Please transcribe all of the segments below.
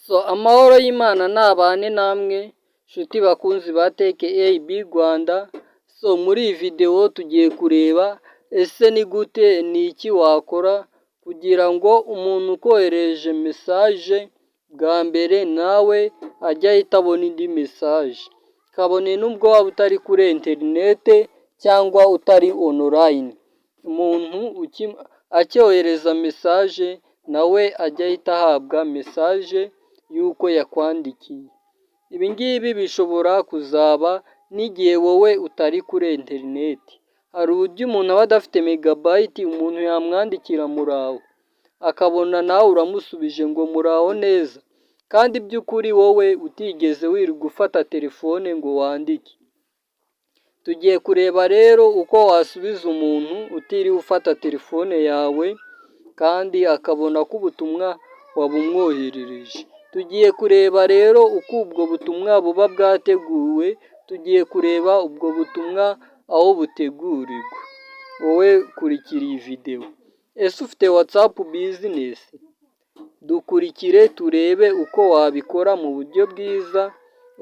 Amahoro y'Imana nabane namwe nshuti bakunzi ba TKAB Rwanda. Muri iyi videwo tugiye kureba ese ni gute, ni iki wakora kugira ngo umuntu ukohereje mesaje bwa mbere nawe ajye ahita abona indi mesaje, kabone n'ubwo waba utari kuri interinete cyangwa utari online. Umuntu acyohereza mesaje nawe ajya ahita ahabwa mesaje yuko yakwandikiye. Ibi ngibi bishobora kuzaba n'igihe wowe utari kuri interineti. Hari uburyo umuntu aba adafite megabayiti, umuntu yamwandikira muraho, akabona nawe uramusubije ngo muraho neza, kandi by'ukuri wowe utigeze wirirwa ufata telefone ngo wandike. Tugiye kureba rero uko wasubiza umuntu utiriwe ufata telefone yawe kandi akabona ko ubutumwa wabumwoherereje. Tugiye kureba rero uko ubwo butumwa buba bwateguwe, tugiye kureba ubwo butumwa aho butegurirwa. Wowe kurikira iyi videwo. Ese ufite WhatsApp business? Dukurikire turebe uko wabikora mu buryo bwiza,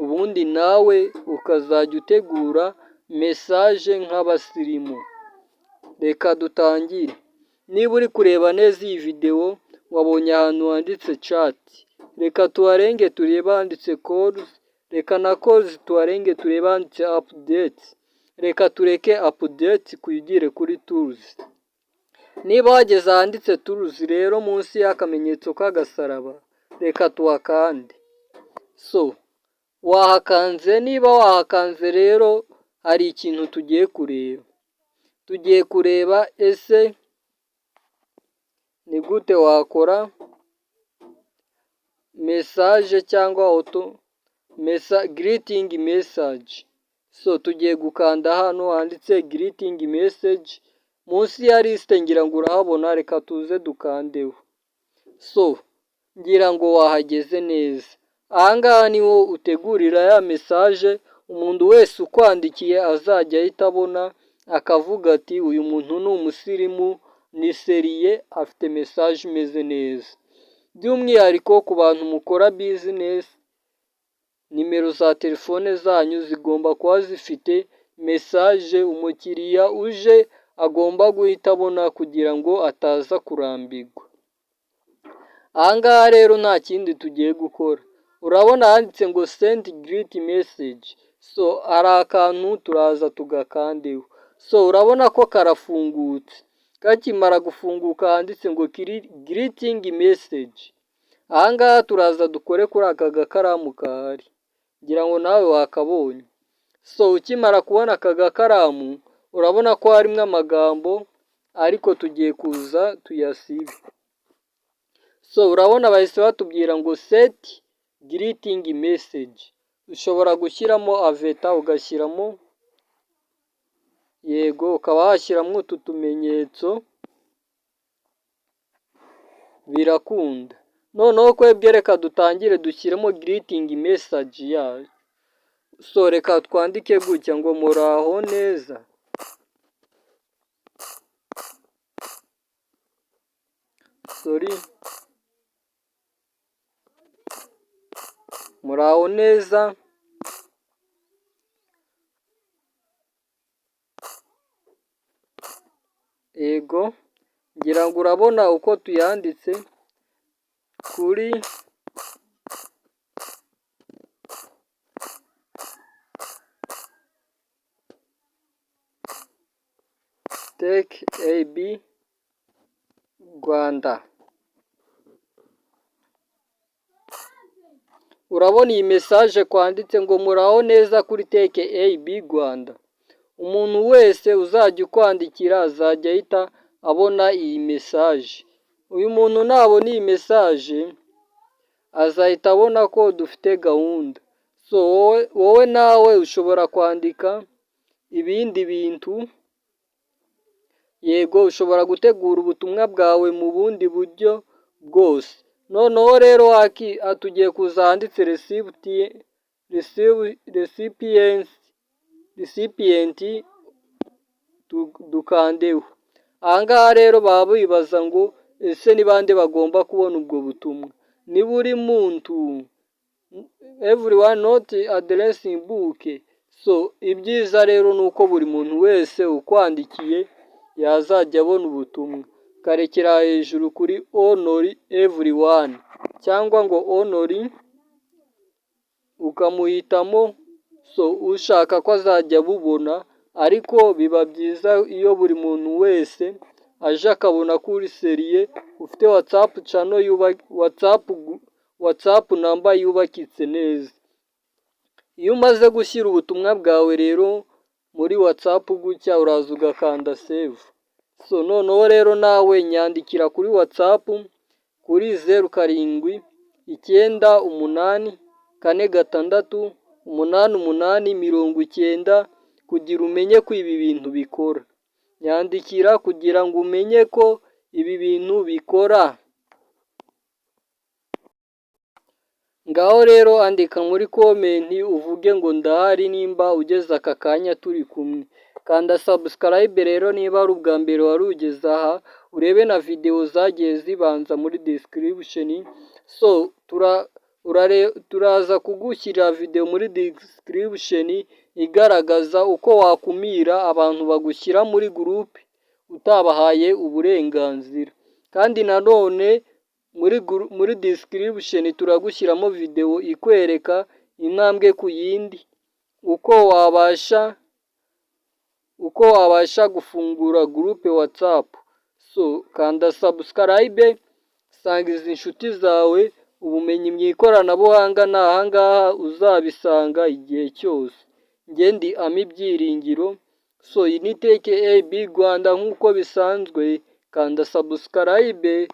ubundi nawe ukazajya utegura mesaje nk'abasirimu. Reka dutangire. Niba uri kureba neza iyi videwo, wabonye ahantu handitse chat. Reka tuharenge turebe handitse calls. Reka na calls tuharenge turebe handitse updates. Reka tureke updates kuyigire kuri tools. Niba wageze ahanditse tools rero munsi y'akamenyetso k'agasaraba, reka tuhakande. Wahakanze, niba wahakanze rero hari ikintu tugiye kureba. Tugiye kureba ese ni gute wakora message cyangwa greeting message. Tugiye gukanda hano handitse greeting message, munsi ya liste ngira ngo urahabona, reka tuze dukandeho. Ngira ngo wahageze neza. Ahangaha niho utegurira ya message umuntu wese ukwandikiye azajya ahita abona, akavuga ati uyu muntu ni umusirimu, ni seriye, afite message imeze neza. By'umwihariko ku bantu mukora business, nimero za telefone zanyu zigomba kuba zifite message umukiriya uje agomba guhita abona kugira ngo ataza kurambirwa. Ahangaha rero nta kindi tugiye gukora. Urabona handitse ngo send greet message. Hari akantu turaza tugakandeho. Urabona ko karafungutse. Kakimara gufunguka handitse ngo greeting message. Ahangaha turaza dukore kuri aka gakaramu kahari. Ngira ngo nawe wakabonye. Ukimara kubona aka gakaramu, urabona ko harimo amagambo ariko tugiye kuza tuyasibe. Urabona bahise batubwira ngo set greeting message. Ushobora gushyiramo aveta, ugashyiramo yego, ukaba washyiramo utu tumenyetso, birakunda. Noneho kwebwe reka dutangire dushyiremo greeting message yayo. Reka twandike gutya ngo muraho neza. Muraho neza. Yego, ngira ngo urabona uko tuyanditse kuri TKAB Rwanda. Urabona iyi message kwanditse ngo muraho neza kuri TKAB Rwanda. Umuntu wese uzajya ukwandikira azajya ahita abona iyi message. Uyu muntu nabona iyi message azahita abona ko dufite gahunda. Wowe nawe ushobora kwandika ibindi bintu. Yego, ushobora gutegura ubutumwa bwawe mu bundi buryo bwose. Noneho rero tugiye kuza handitse recipient, dukandeho. Ahangaha rero baba bibaza ngo ese ni bande bagomba kubona ubwo butumwa. ni buri muntu, everyone not addressing book. So ibyiza rero ni uko buri muntu wese ukwandikiye yazajya abona ubutumwa. Karekera hejuru kuri honor everyone cyangwa ngo honor ukamuhitamo, so ushaka ko azajya abubona, ariko biba byiza iyo buri muntu wese aje akabona ko uri seriye, ufite WhatsApp channel, WhatsApp number yubakitse neza. Iyo umaze gushyira ubutumwa bwawe rero muri WhatsApp gutya, uraza ugakanda save. So noneho rero nawe nyandikira kuri WhatsApp kuri 0798468890 kugira umenye ko ibi bintu bikora. Nyandikira kugira ngo umenye ko ibi bintu bikora. Ngaho rero andika muri komenti uvuge ngo ndahari nimba ugeze aka kanya turi kumwe. Kanda subscribe rero niba ari ubwa mbere wari ugeze aha, urebe na video zagiye zibanza muri description. So turaza kugushyira video muri description igaragaza uko wakumira abantu bagushyira muri group utabahaye uburenganzira. Kandi nanone muri description turagushyiramo video ikwereka intambwe ku yindi uko wabasha gufungura group WhatsApp. So kanda subscribe, sangiza inshuti zawe, ubumenyi mu ikoranabuhanga ni ahangaha uzabisanga igihe cyose. Njye ndi Ami Byiringiro. So iyi ni Tech AB Rwanda nk'uko bisanzwe, kanda subscribe.